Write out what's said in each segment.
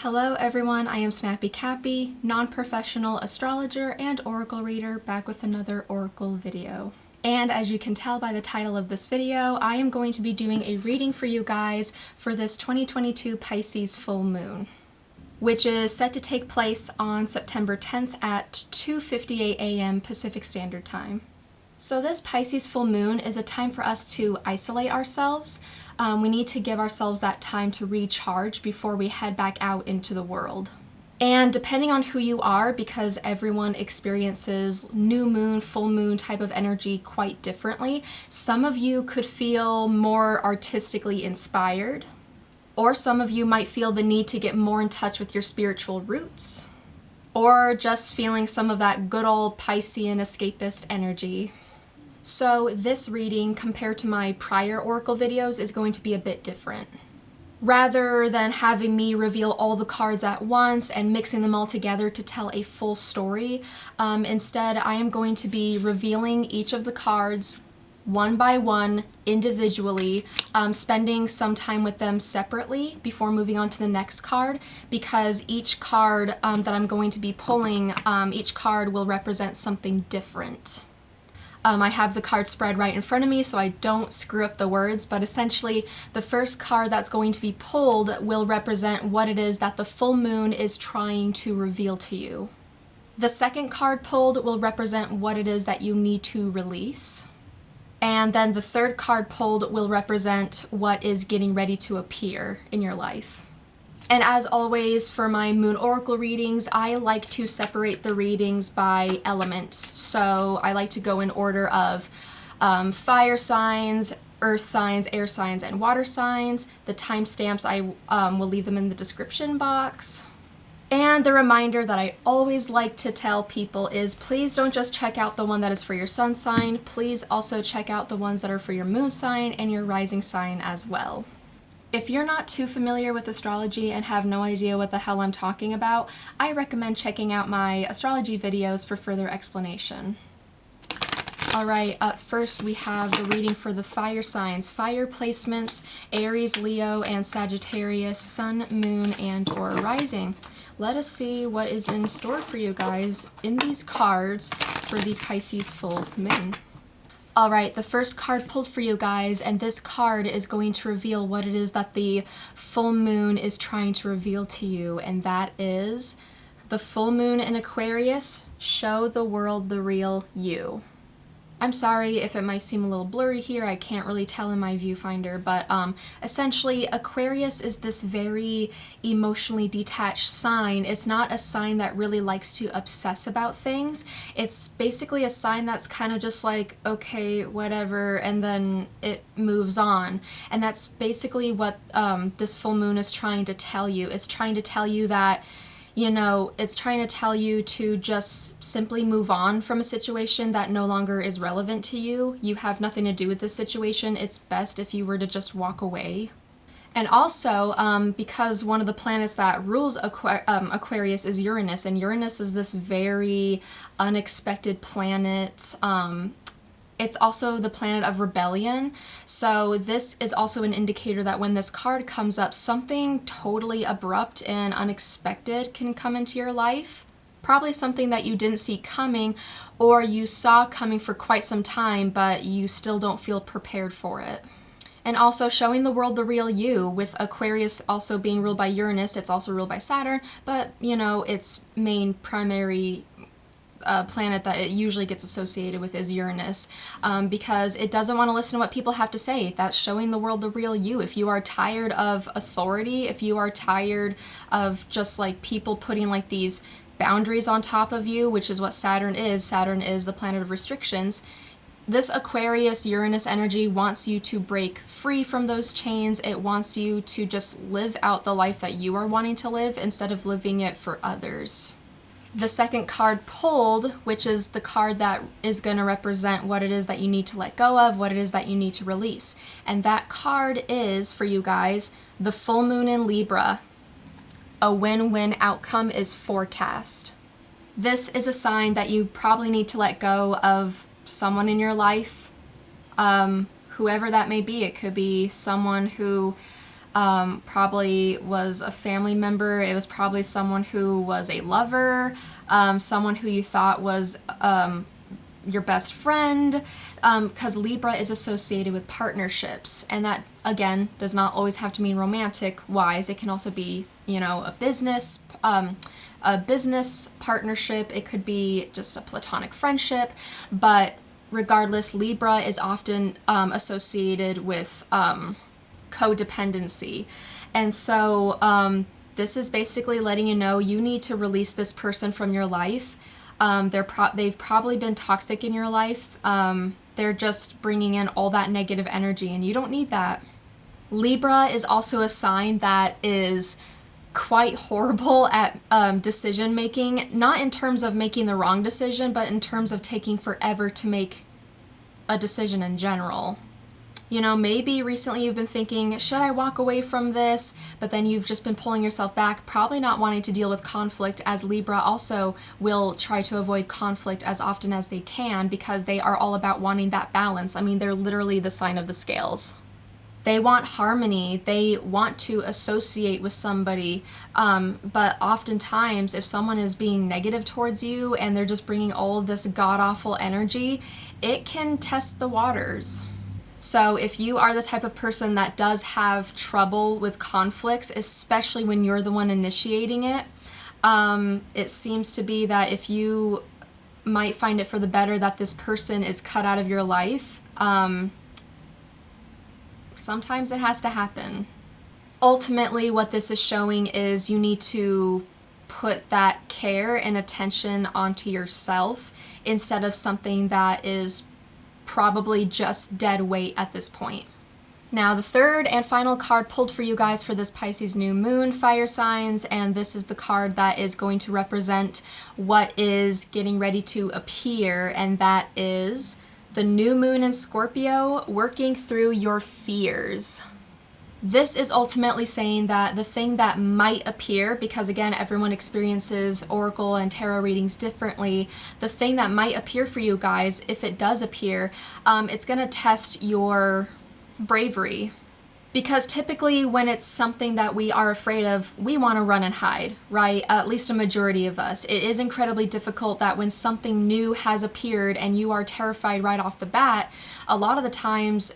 Hello everyone, I am Snappy Cappy, non-professional astrologer and oracle reader, back with another oracle video. And as you can tell by the title of this video, I am going to be doing a reading for you guys for this 2022 Pisces full moon, which is set to take place on September 10th at 2:58 a.m. Pacific Standard Time. So this Pisces full moon is a time for us to isolate ourselves. We need to give ourselves that time to recharge before we head back out into the world. And depending on who you are, because everyone experiences new moon, full moon type of energy quite differently, some of you could feel more artistically inspired, or some of you might feel the need to get more in touch with your spiritual roots, or just feeling some of that good old Piscean escapist energy. So this reading, compared to my prior oracle videos, is going to be a bit different. Rather than having me reveal all the cards at once and mixing them all together to tell a full story, instead I am going to be revealing each of the cards one by one, individually, spending some time with them separately before moving on to the next card, because each card that I'm going to be pulling, each card will represent something different. I have the card spread right in front of me so I don't screw up the words, but essentially the first card that's going to be pulled will represent what it is that the full moon is trying to reveal to you. The second card pulled will represent what it is that you need to release. And then the third card pulled will represent what is getting ready to appear in your life. And as always, for my moon oracle readings, I like to separate the readings by elements. So I like to go in order of fire signs, earth signs, air signs, and water signs. The timestamps, I will leave them in the description box. And the reminder that I always like to tell people is please don't just check out the one that is for your sun sign. Please also check out the ones that are for your moon sign and your rising sign as well. If you're not too familiar with astrology and have no idea what the hell I'm talking about, I recommend checking out my astrology videos for further explanation. Alright, up first we have the reading for the fire signs, fire placements, Aries, Leo, and Sagittarius, sun, moon, and or rising. Let us see what is in store for you guys in these cards for the Pisces full moon. Alright, the first card pulled for you guys, and this card is going to reveal what it is that the full moon is trying to reveal to you, and that is the full moon in Aquarius, show the world the real you. I'm sorry if it might seem a little blurry here, I can't really tell in my viewfinder, but essentially Aquarius is this very emotionally detached sign. It's not a sign that really likes to obsess about things. It's basically a sign that's kind of just like, okay, whatever, and then it moves on. And that's basically what this full moon is trying to tell you. It's trying to tell you that, you know, it's trying to tell you to just simply move on from a situation that no longer is relevant to you. You have nothing to do with this situation. It's best if you were to just walk away. And also, because one of the planets that rules Aquarius is Uranus, and Uranus is this very unexpected planet. It's also the planet of rebellion, so this is also an indicator that when this card comes up, something totally abrupt and unexpected can come into your life. Probably something that you didn't see coming, or you saw coming for quite some time, but you still don't feel prepared for it. And also showing the world the real you, with Aquarius also being ruled by Uranus. It's also ruled by Saturn, but you know, its main primary planet that it usually gets associated with is Uranus, because it doesn't want to listen to what people have to say. That's showing the world the real you. If you are tired of authority, if you are tired of just like people putting like these boundaries on top of you, which is what Saturn is the planet of restrictions. This Aquarius Uranus energy wants you to break free from those chains. It wants you to just live out the life that you are wanting to live instead of living it for others. The second card pulled, which is the card that is going to represent what it is that you need to let go of, what it is that you need to release. And that card is, for you guys, the full moon in Libra. A win-win outcome is forecast. This is a sign that you probably need to let go of someone in your life, whoever that may be. It could be someone who probably was a family member. It was probably someone who was a lover, someone who you thought was your best friend, because Libra is associated with partnerships, and that again does not always have to mean romantic wise. It can also be, you know, a business partnership. It could be just a platonic friendship, but regardless, Libra is often associated with codependency, and so this is basically letting you know you need to release this person from your life. They've probably been toxic in your life. They're just bringing in all that negative energy, and you don't need that. Libra is also a sign that is quite horrible at decision making, not in terms of making the wrong decision, but in terms of taking forever to make a decision in general. You know, maybe recently you've been thinking, should I walk away from this? But then you've just been pulling yourself back, probably not wanting to deal with conflict, as Libra also will try to avoid conflict as often as they can because they are all about wanting that balance. I mean, they're literally the sign of the scales. They want harmony. They want to associate with somebody. But oftentimes, if someone is being negative towards you and they're just bringing all of this god-awful energy, it can test the waters. So if you are the type of person that does have trouble with conflicts, especially when you're the one initiating it, it seems to be that if you might find it for the better that this person is cut out of your life, sometimes it has to happen. Ultimately, what this is showing is you need to put that care and attention onto yourself instead of something that is probably just dead weight at this point. Now, the third and final card pulled for you guys for this Pisces new moon, fire signs, and this is the card that is going to represent what is getting ready to appear, and that is the new moon in Scorpio, working through your fears. This is ultimately saying that the thing that might appear, because again, everyone experiences oracle and tarot readings differently, the thing that might appear for you guys, if it does appear, it's going to test your bravery. Because typically when it's something that we are afraid of, we want to run and hide, right? At least a majority of us. It is incredibly difficult that when something new has appeared and you are terrified right off the bat, a lot of the times,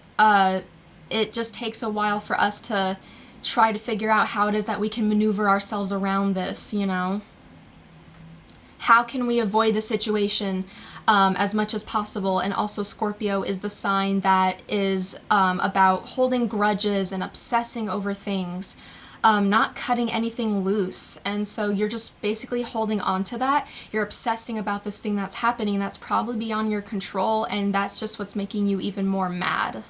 it just takes a while for us to try to figure out how it is that we can maneuver ourselves around this, you know? How can we avoid the situation as much as possible? And also Scorpio is the sign that is about holding grudges and obsessing over things, not cutting anything loose. And so you're just basically holding on to that. You're obsessing about this thing that's happening that's probably beyond your control, and that's just what's making you even more mad.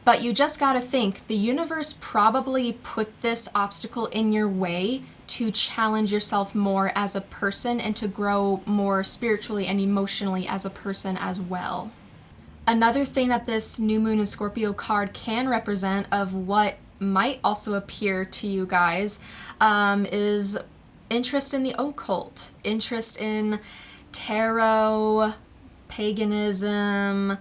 But you just gotta think, the universe probably put this obstacle in your way to challenge yourself more as a person and to grow more spiritually and emotionally as a person as well. Another thing that this new moon in Scorpio card can represent of what might also appear to you guys is interest in the occult, interest in tarot, paganism,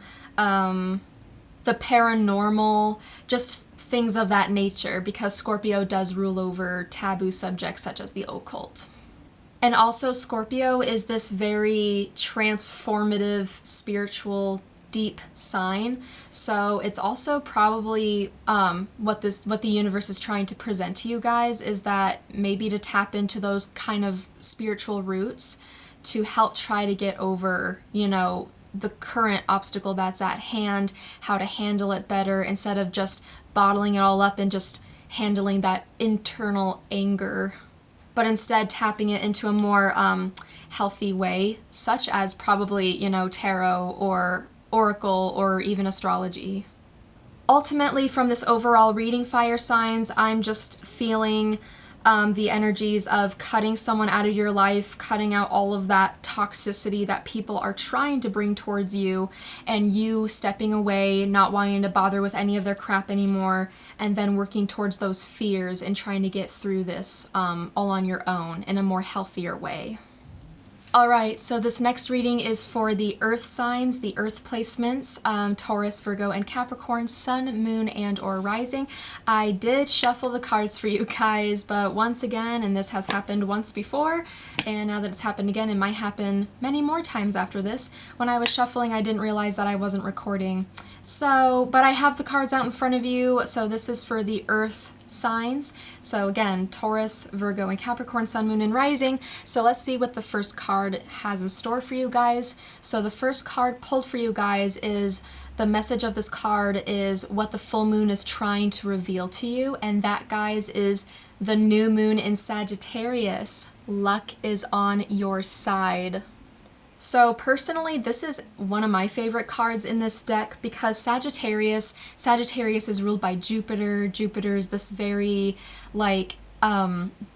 the paranormal, just things of that nature, because Scorpio does rule over taboo subjects such as the occult. And also Scorpio is this very transformative, spiritual, deep sign. So it's also probably what the universe is trying to present to you guys is that maybe to tap into those kind of spiritual roots to help try to get over, you know, the current obstacle that's at hand, how to handle it better instead of just bottling it all up and just handling that internal anger, but instead tapping it into a more healthy way, such as probably, you know, tarot or oracle or even astrology. Ultimately, from this overall reading, fire signs, I'm just feeling the energies of cutting someone out of your life, cutting out all of that toxicity that people are trying to bring towards you, and you stepping away, not wanting to bother with any of their crap anymore, and then working towards those fears and trying to get through this all on your own in a more healthier way. Alright, so this next reading is for the earth signs, the earth placements, Taurus, Virgo, and Capricorn, sun, moon, and or rising. I did shuffle the cards for you guys, but once again, and this has happened once before, and now that it's happened again, it might happen many more times after this. When I was shuffling, I didn't realize that I wasn't recording. So, but I have the cards out in front of you, so this is for the earth signs. So again, Taurus, Virgo, and Capricorn, sun, moon, and rising. So let's see what the first card has in store for you guys. So the first card pulled for you guys is, the message of this card is what the full moon is trying to reveal to you. And that, guys, is the new moon in Sagittarius. Luck is on your side. So personally, this is one of my favorite cards in this deck because Sagittarius is ruled by Jupiter. Jupiter is this very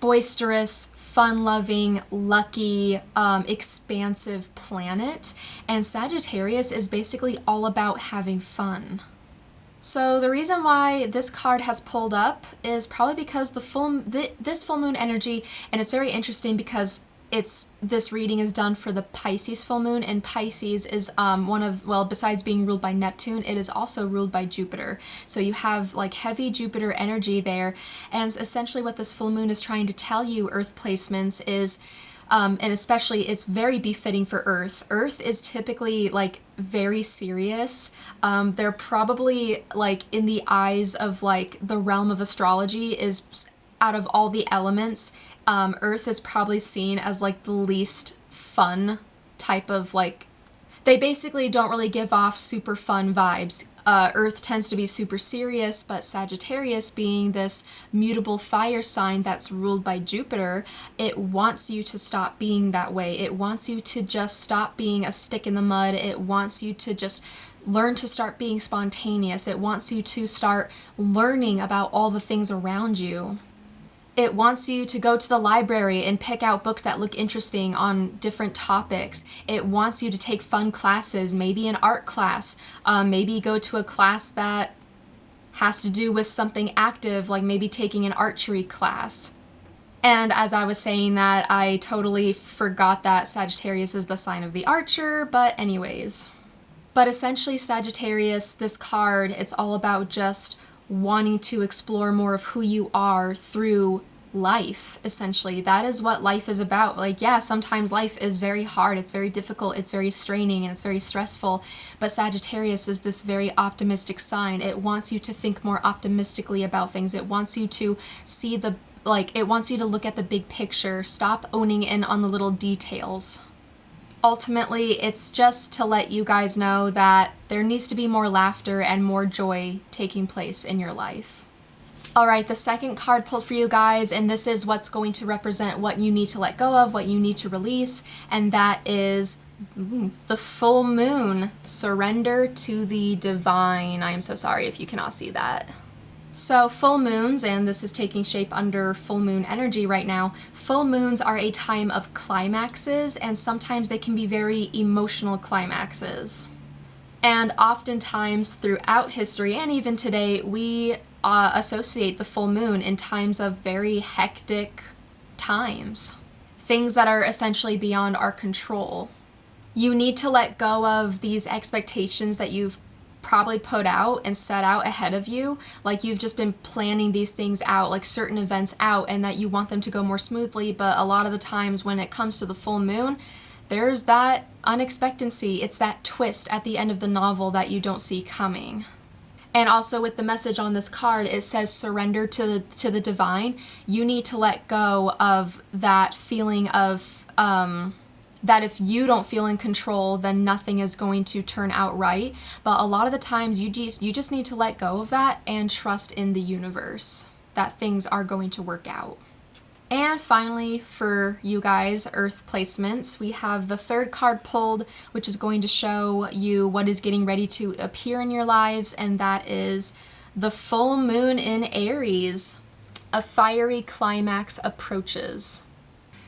boisterous, fun-loving, lucky, expansive planet. And Sagittarius is basically all about having fun. So the reason why this card has pulled up is probably because this full moon energy, and it's very interesting because this reading is done for the Pisces full moon, and Pisces is besides being ruled by Neptune, it is also ruled by Jupiter. So you have like heavy Jupiter energy there, and essentially what this full moon is trying to tell you, earth placements, is and especially it's very befitting for Earth. Earth is typically like very serious. They're probably like in the eyes of like the realm of astrology is, out of all the elements, Earth is probably seen as like the least fun type of like, they basically don't really give off super fun vibes. Earth tends to be super serious, but Sagittarius, being this mutable fire sign that's ruled by Jupiter, it wants you to stop being that way. It wants you to just stop being a stick in the mud. It wants you to just learn to start being spontaneous. It wants you to start learning about all the things around you. It wants you to go to the library and pick out books that look interesting on different topics. It wants you to take fun classes, maybe an art class, maybe go to a class that has to do with something active, like maybe taking an archery class. And as I was saying that, I totally forgot that Sagittarius is the sign of the archer, but anyways. But essentially Sagittarius, this card, it's all about just wanting to explore more of who you are through life, essentially. That is what life is about. Like, yeah, sometimes life is very hard, it's very difficult, it's very straining, and it's very stressful, but Sagittarius is this very optimistic sign. It wants you to think more optimistically about things. It wants you to see it wants you to look at the big picture, stop owning in on the little details. Ultimately, it's just to let you guys know that there needs to be more laughter and more joy taking place in your life. All right, the second card pulled for you guys, and this is what's going to represent what you need to let go of, what you need to release, and that is the full moon. Surrender to the divine. I am so sorry if you cannot see that. So full moons, and this is taking shape under full moon energy right now, full moons are a time of climaxes, and sometimes they can be very emotional climaxes. And oftentimes throughout history, and even today, we associate the full moon in times of very hectic times. Things that are essentially beyond our control. You need to let go of these expectations that you've probably put out and set out ahead of you, like you've just been planning these things out, like certain events out, and that you want them to go more smoothly, but a lot of the times when it comes to the full moon, there's that unexpectancy. It's that twist at the end of the novel that you don't see coming. And also with the message on this card, it says surrender to the divine. You need to let go of that feeling of that if you don't feel in control, then nothing is going to turn out right. But a lot of the times you just need to let go of that and trust in the universe that things are going to work out. And finally, for you guys, earth placements, we have the third card pulled, which is going to show you what is getting ready to appear in your lives, and that is the full moon in Aries. A fiery climax approaches.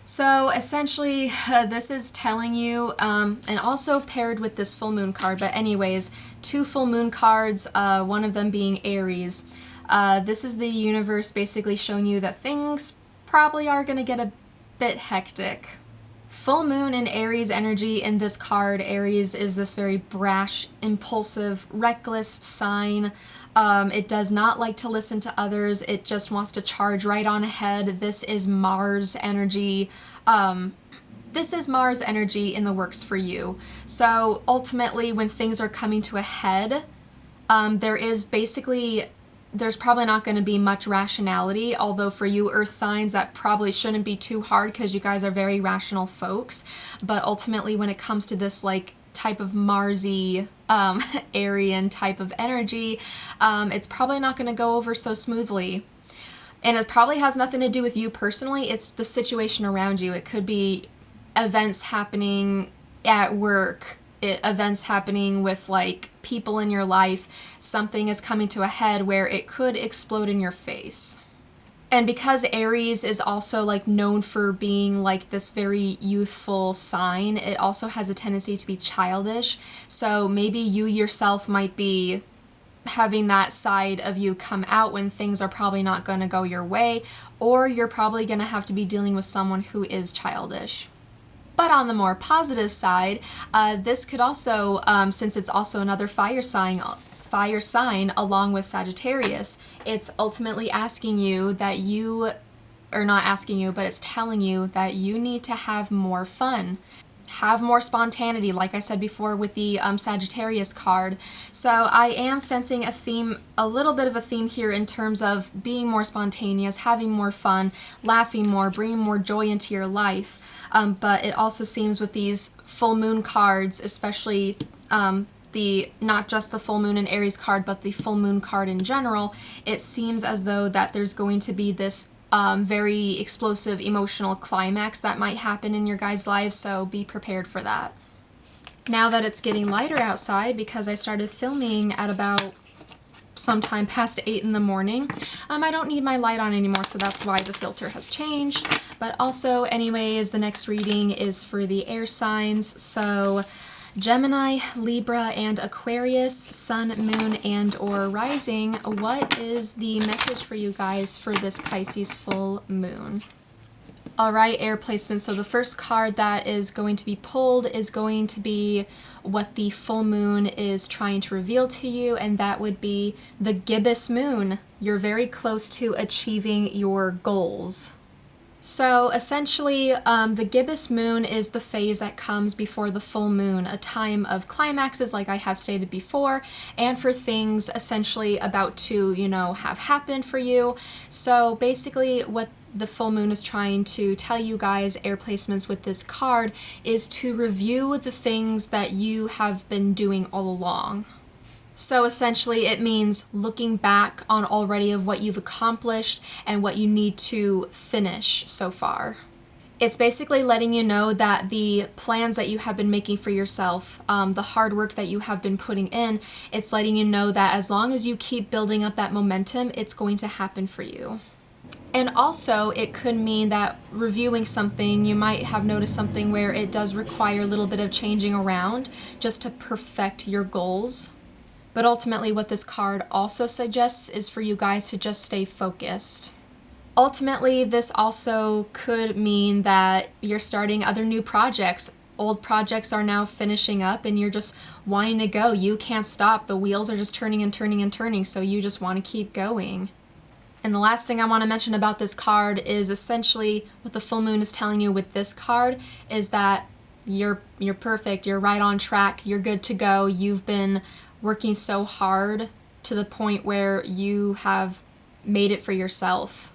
So essentially, this is telling you, and also paired with this full moon card, but anyways, two full moon cards, one of them being Aries. This is the universe basically showing you that things probably are going to get a bit hectic Full moon in Aries energy in this card. Aries is this very brash, impulsive, reckless sign. It does not like to listen to others. It just wants to charge right on ahead. This is Mars energy. This is Mars energy in the works for you. So ultimately, when things are coming to a head, there's probably not going to be much rationality, although for you earth signs that probably shouldn't be too hard because you guys are very rational folks. But ultimately, when it comes to this like type of Marsy Aryan type of energy, it's probably not going to go over so smoothly. And it probably has nothing to do with you personally. It's the situation around you. It could be events happening at work, events happening with like people in your life. Something is coming to a head where it could explode in your face. And because Aries is also like known for being like this very youthful sign, it also has a tendency to be childish. So maybe you yourself might be having that side of you come out when things are probably not going to go your way, or you're probably going to have to be dealing with someone who is childish. But on the more positive side, this could also, since it's also another fire sign along with Sagittarius, it's ultimately asking you that you, or not asking you, but it's telling you that you need to have more fun. Have more spontaneity, like I said before with the Sagittarius card. So I am sensing a theme, a little bit of a theme here in terms of being more spontaneous, having more fun, laughing more, bringing more joy into your life. But it also seems with these full moon cards, especially not just the full moon in Aries card, but the full moon card in general, it seems as though that there's going to be this very explosive emotional climax that might happen in your guys' lives, so be prepared for that. Now that it's getting lighter outside, because I started filming at about sometime past 8 in the morning, I don't need my light on anymore, so that's why the filter has changed. But also, anyways, the next reading is for the air signs, so Gemini, Libra, and Aquarius, Sun, Moon, and or Rising. What is the message for you guys for this Pisces full moon? All right, air placement. So the first card that is going to be pulled is going to be what the full moon is trying to reveal to you, and that would be the gibbous moon. You're very close to achieving your goals. So essentially, the gibbous moon is the phase that comes before the full moon, a time of climaxes, like I have stated before, and for things essentially about to, have happened for you. So basically, what the full moon is trying to tell you guys, air placements with this card, is to review the things that you have been doing all along. So essentially it means looking back on already of what you've accomplished and what you need to finish so far. It's basically letting you know that the plans that you have been making for yourself, the hard work that you have been putting in, it's letting you know that as long as you keep building up that momentum, it's going to happen for you. And also, it could mean that reviewing something, you might have noticed something where it does require a little bit of changing around just to perfect your goals. But ultimately, what this card also suggests is for you guys to just stay focused. Ultimately, this also could mean that you're starting other new projects. Old projects are now finishing up and you're just wanting to go. You can't stop. The wheels are just turning and turning and turning, so you just want to keep going. And the last thing I want to mention about this card is essentially what the full moon is telling you with this card is that you're perfect, you're right on track, you're good to go. You've been working so hard to the point where you have made it for yourself.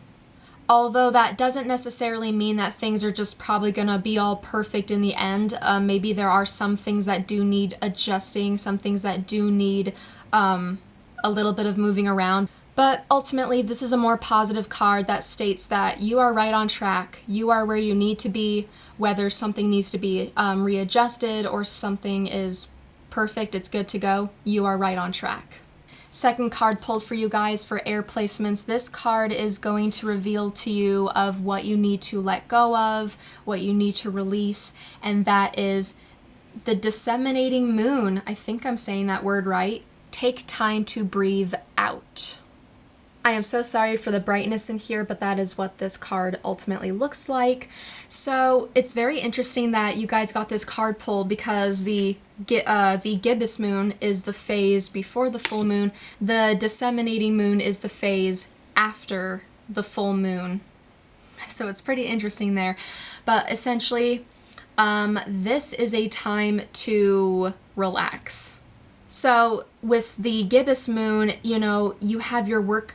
Although that doesn't necessarily mean that things are just probably gonna be all perfect in the end. Maybe there are some things that do need adjusting, some things that do need a little bit of moving around. But ultimately, this is a more positive card that states that you are right on track. You are where you need to be, whether something needs to be readjusted or something is perfect, it's good to go, you are right on track. Second card pulled for you guys for air placements. This card is going to reveal to you of what you need to let go of, what you need to release, and that is the disseminating moon. I think I'm saying that word right. Take time to breathe out. I am so sorry for the brightness in here, but that is what this card ultimately looks like. So it's very interesting that you guys got this card pulled because the gibbous moon is the phase before the full moon. The disseminating moon is the phase after the full moon. So it's pretty interesting there. But essentially, this is a time to relax. So with the gibbous moon, you know, you have your work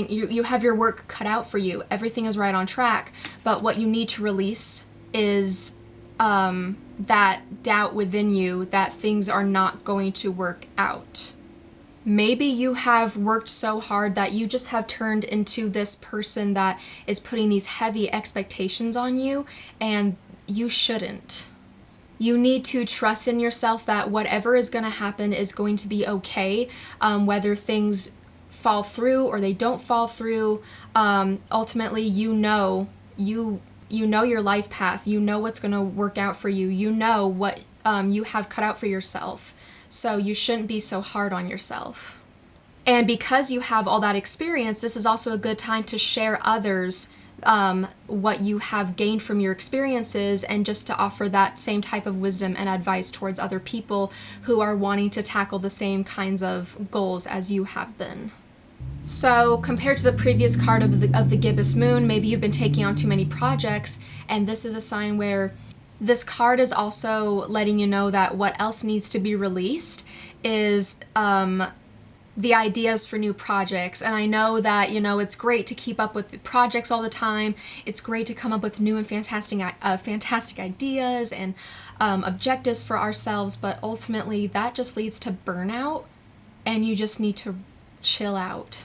you have your work cut out for you. Everything is right on track. But what you need to release is that doubt within you that things are not going to work out. Maybe you have worked so hard that you just have turned into this person that is putting these heavy expectations on you, and you shouldn't. You need to trust in yourself that whatever is going to happen is going to be okay, whether things fall through or they don't fall through. Ultimately, you know your life path. You know what's going to work out for you. You know what you have cut out for yourself. So you shouldn't be so hard on yourself. And because you have all that experience, this is also a good time to share others what you have gained from your experiences, and just to offer that same type of wisdom and advice towards other people who are wanting to tackle the same kinds of goals as you have been. So compared to the previous card of the gibbous moon, maybe you've been taking on too many projects, and this is a sign where this card is also letting you know that what else needs to be released is the ideas for new projects. And I know that, you know, it's great to keep up with the projects all the time. It's great to come up with new and fantastic ideas and objectives for ourselves, but ultimately that just leads to burnout, and you just need to chill out.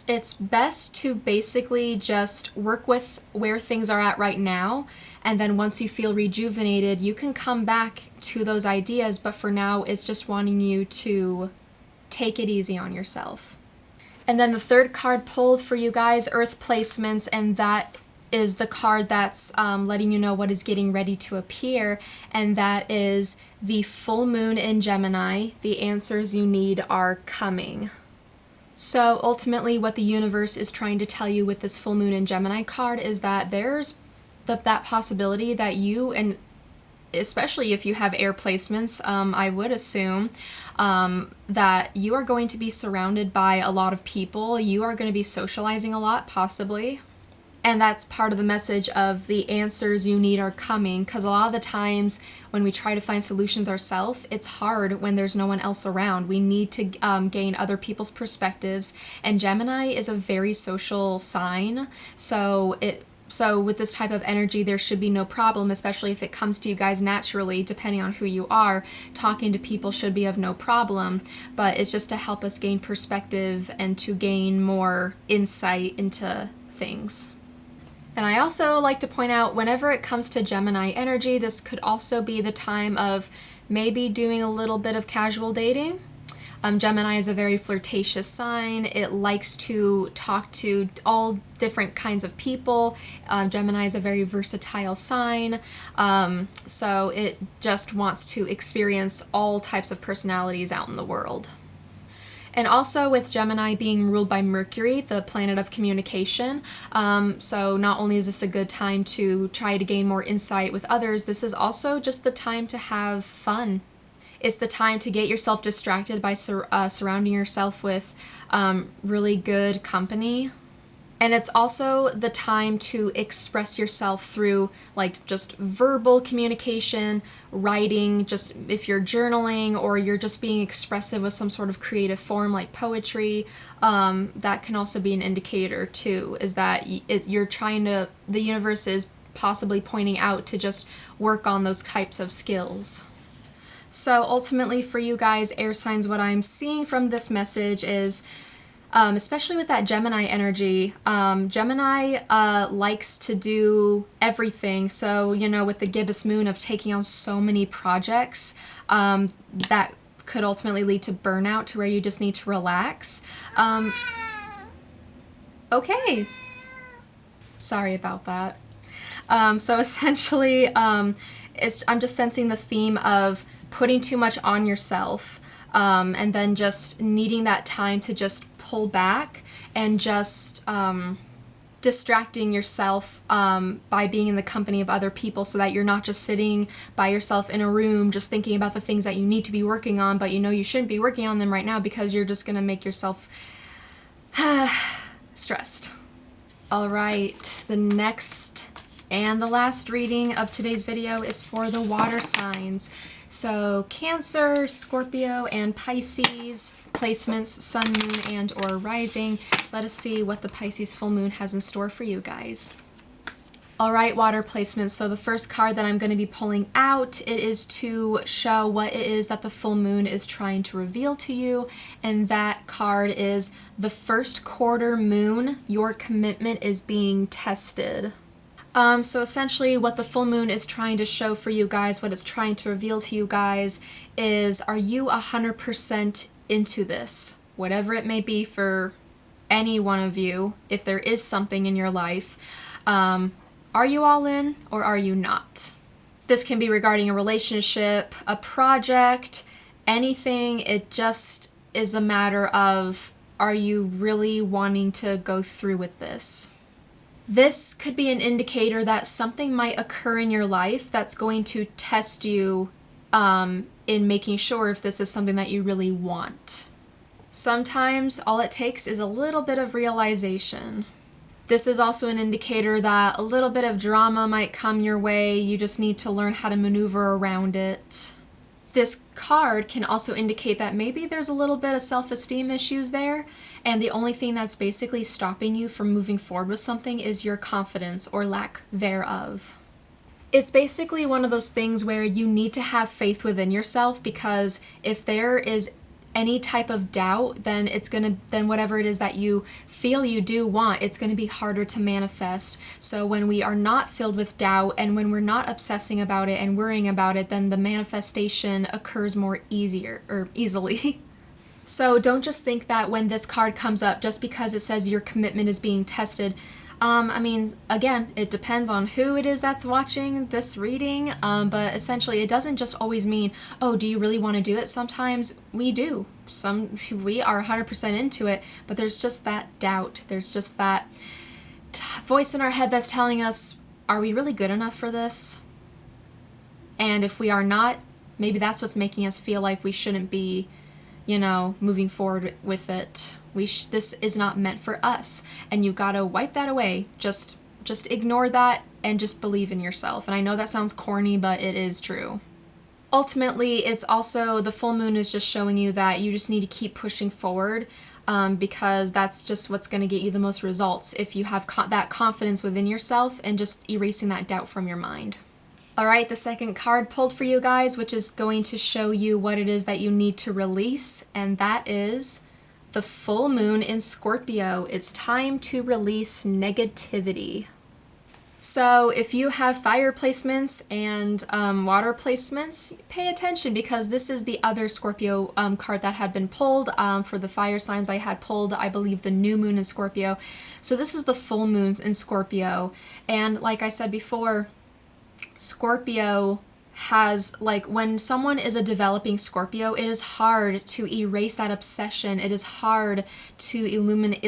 It's best to basically just work with where things are at right now, and then once you feel rejuvenated, you can come back to those ideas, but for now it's just wanting you to take it easy on yourself. And then the third card pulled for you guys, Earth Placements, and that is the card that's letting you know what is getting ready to appear, and that is the full moon in Gemini. The answers you need are coming. So ultimately what the universe is trying to tell you with this full moon in Gemini card is that there's that possibility that you, and especially if you have air placements, I would assume that you are going to be surrounded by a lot of people. You are going to be socializing a lot, possibly. And that's part of the message of the answers you need are coming, because a lot of the times when we try to find solutions ourselves, it's hard when there's no one else around. We need to gain other people's perspectives, and Gemini is a very social sign, so with this type of energy, there should be no problem, especially if it comes to you guys naturally, depending on who you are. Talking to people should be of no problem, but it's just to help us gain perspective and to gain more insight into things. And I also like to point out, whenever it comes to Gemini energy, this could also be the time of maybe doing a little bit of casual dating. Gemini is a very flirtatious sign. It likes to talk to all different kinds of people. Gemini is a very versatile sign. So it just wants to experience all types of personalities out in the world. And also with Gemini being ruled by Mercury, the planet of communication, so not only is this a good time to try to gain more insight with others, this is also just the time to have fun. It's the time to get yourself distracted by surrounding yourself with really good company. And it's also the time to express yourself through like just verbal communication, writing, just if you're journaling or you're just being expressive with some sort of creative form like poetry. That can also be an indicator too, is that the universe is possibly pointing out to just work on those types of skills. So ultimately for you guys, air signs, what I'm seeing from this message is, especially with that Gemini energy, Gemini likes to do everything. So, you know, with the gibbous moon of taking on so many projects, that could ultimately lead to burnout, to where you just need to relax. Okay. Sorry about that. So essentially, I'm just sensing the theme of putting too much on yourself, and then just needing that time to just pull back and just distracting yourself by being in the company of other people, so that you're not just sitting by yourself in a room just thinking about the things that you need to be working on, but you know you shouldn't be working on them right now because you're just going to make yourself stressed. All right, the next and the last reading of today's video is for the water signs. So Cancer, Scorpio, and Pisces placements, sun, moon, and or rising. Let us see what the Pisces full moon has in store for you guys. All right, water placements. So the first card that I'm going to be pulling out, it is to show what it is that the full moon is trying to reveal to you. And that card is the first quarter moon. Your commitment is being tested. So essentially what the full moon is trying to show for you guys, what it's trying to reveal to you guys is, are you 100% into this? Whatever it may be for any one of you, if there is something in your life, are you all in or are you not? This can be regarding a relationship, a project, anything. It just is a matter of, are you really wanting to go through with this? This could be an indicator that something might occur in your life that's going to test you in making sure if this is something that you really want. Sometimes all it takes is a little bit of realization. This is also an indicator that a little bit of drama might come your way. You just need to learn how to maneuver around it. This card can also indicate that maybe there's a little bit of self-esteem issues there, and the only thing that's basically stopping you from moving forward with something is your confidence or lack thereof. It's basically one of those things where you need to have faith within yourself, because if there is any type of doubt, then whatever it is that you feel you do want, it's going to be harder to manifest. So when we are not filled with doubt and when we're not obsessing about it and worrying about it, then the manifestation occurs more easily. So don't just think that when this card comes up, just because it says your commitment is being tested, I mean, again, it depends on who it is that's watching this reading, but essentially it doesn't just always mean, oh, do you really want to do it? Sometimes we do. We are 100% into it, but there's just that doubt. There's just that voice in our head that's telling us, are we really good enough for this? And if we are not, maybe that's what's making us feel like we shouldn't be, moving forward with it. This is not meant for us, and you gotta wipe that away. Just ignore that and just believe in yourself. And I know that sounds corny, but it is true. Ultimately, it's also, the full moon is just showing you that you just need to keep pushing forward, because that's just what's going to get you the most results if you have that confidence within yourself and just erasing that doubt from your mind. All right, the second card pulled for you guys, which is going to show you what it is that you need to release, and that is the full moon in Scorpio. It's time to release negativity. So if you have fire placements and water placements, pay attention, because this is the other Scorpio card that had been pulled. For the fire signs, I had pulled, I believe, the new moon in Scorpio. So this is the full moon in Scorpio. And like I said before, Scorpio has, when someone is a developing Scorpio, it is hard to erase that obsession. It is hard to eliminate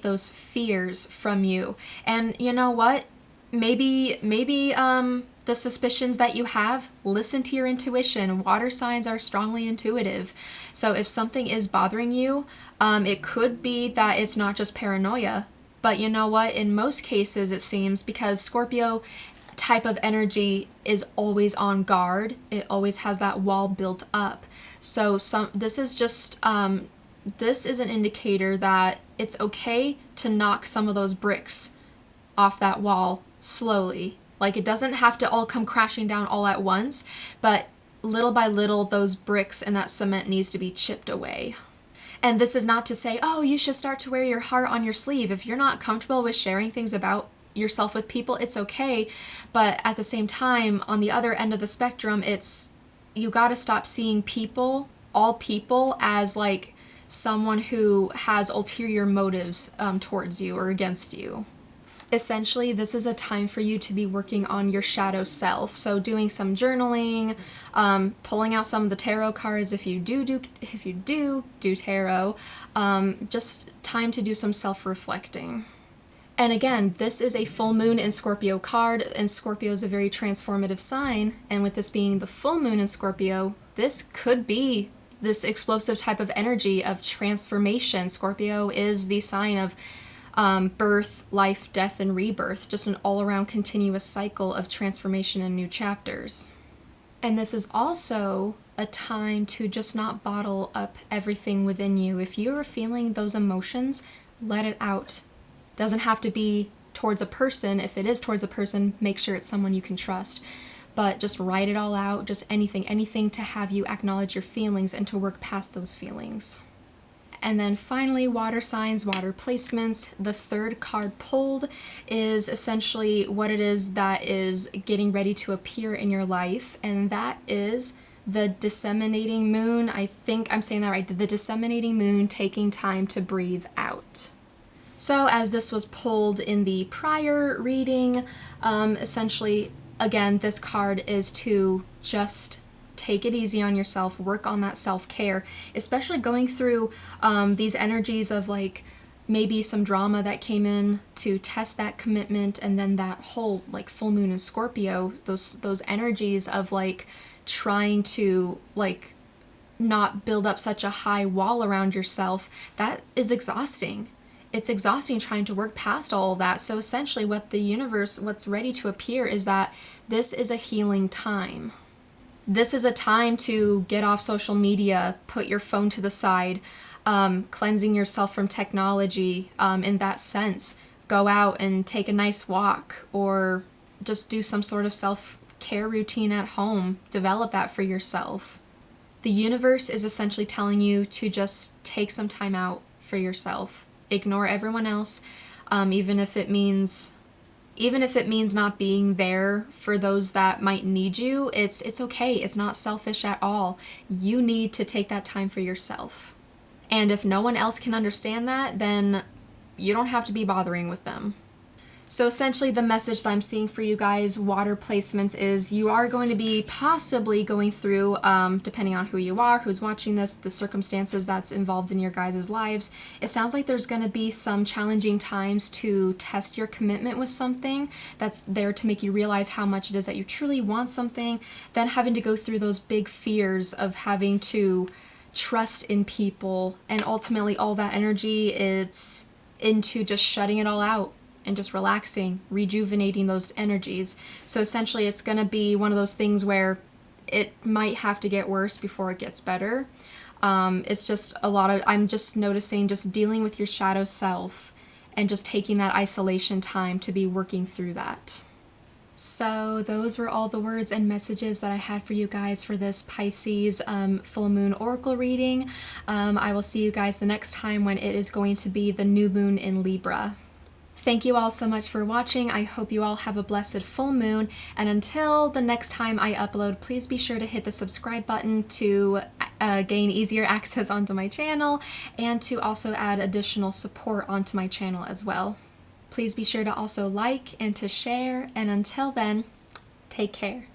those fears from you. And you know what? Maybe the suspicions that you have, listen to your intuition. Water signs are strongly intuitive. So if something is bothering you, it could be that it's not just paranoia. But you know what? In most cases, it seems, because Scorpio type of energy is always on guard. It always has that wall built up. So this is an indicator that it's okay to knock some of those bricks off that wall slowly. It doesn't have to all come crashing down all at once, but little by little, those bricks and that cement needs to be chipped away. And this is not to say, oh, you should start to wear your heart on your sleeve. If you're not comfortable with sharing things about yourself with people, it's okay. But at the same time, on the other end of the spectrum, you got to stop seeing all people, as someone who has ulterior motives towards you or against you. Essentially, this is a time for you to be working on your shadow self. So doing some journaling, pulling out some of the tarot cards if you do tarot, just time to do some self-reflecting. And again, this is a full moon in Scorpio card, and Scorpio is a very transformative sign. And with this being the full moon in Scorpio, this could be this explosive type of energy of transformation. Scorpio is the sign of birth, life, death, and rebirth, just an all-around continuous cycle of transformation and new chapters. And this is also a time to just not bottle up everything within you. If you're feeling those emotions, let it out. Doesn't have to be towards a person. If it is towards a person, make sure it's someone you can trust. But just write it all out, just anything to have you acknowledge your feelings and to work past those feelings. And then finally, water signs, water placements. The third card pulled is essentially what it is that is getting ready to appear in your life, and that is the disseminating moon. I think I'm saying that right. The disseminating moon taking time to breathe out. So as this was pulled in the prior reading, essentially, again, this card is to just take it easy on yourself, work on that self-care, especially going through these energies of like maybe some drama that came in to test that commitment, and then that whole like full moon in Scorpio, those energies of like trying to like not build up such a high wall around yourself. That is exhausting. It's exhausting trying to work past all of that. So essentially what the universe, what's ready to appear is that this is a healing time. This is a time to get off social media, put your phone to the side, cleansing yourself from technology in that sense. Go out and take a nice walk, or just do some sort of self-care routine at home. Develop that for yourself. The universe is essentially telling you to just take some time out for yourself. Ignore everyone else, even if it means not being there for those that might need you. It's okay. It's not selfish at all. You need to take that time for yourself. And if no one else can understand that, then you don't have to be bothering with them. So essentially the message that I'm seeing for you guys, water placements, is you are going to be possibly going through, depending on who you are, who's watching this, the circumstances that's involved in your guys' lives, it sounds like there's going to be some challenging times to test your commitment with something that's there to make you realize how much it is that you truly want something, then having to go through those big fears of having to trust in people, and ultimately all that energy, it's into just shutting it all out and just relaxing, rejuvenating those energies. So essentially it's going to be one of those things where it might have to get worse before it gets better. It's just a lot of, I'm just noticing just dealing with your shadow self and just taking that isolation time to be working through that. So those were all the words and messages that I had for you guys for this Pisces full moon oracle reading. I will see you guys the next time when it is going to be the new moon in Libra. Thank you all so much for watching. I hope you all have a blessed full moon. And until the next time I upload, please be sure to hit the subscribe button to gain easier access onto my channel, and to also add additional support onto my channel as well. Please be sure to also like and to share. And until then, take care.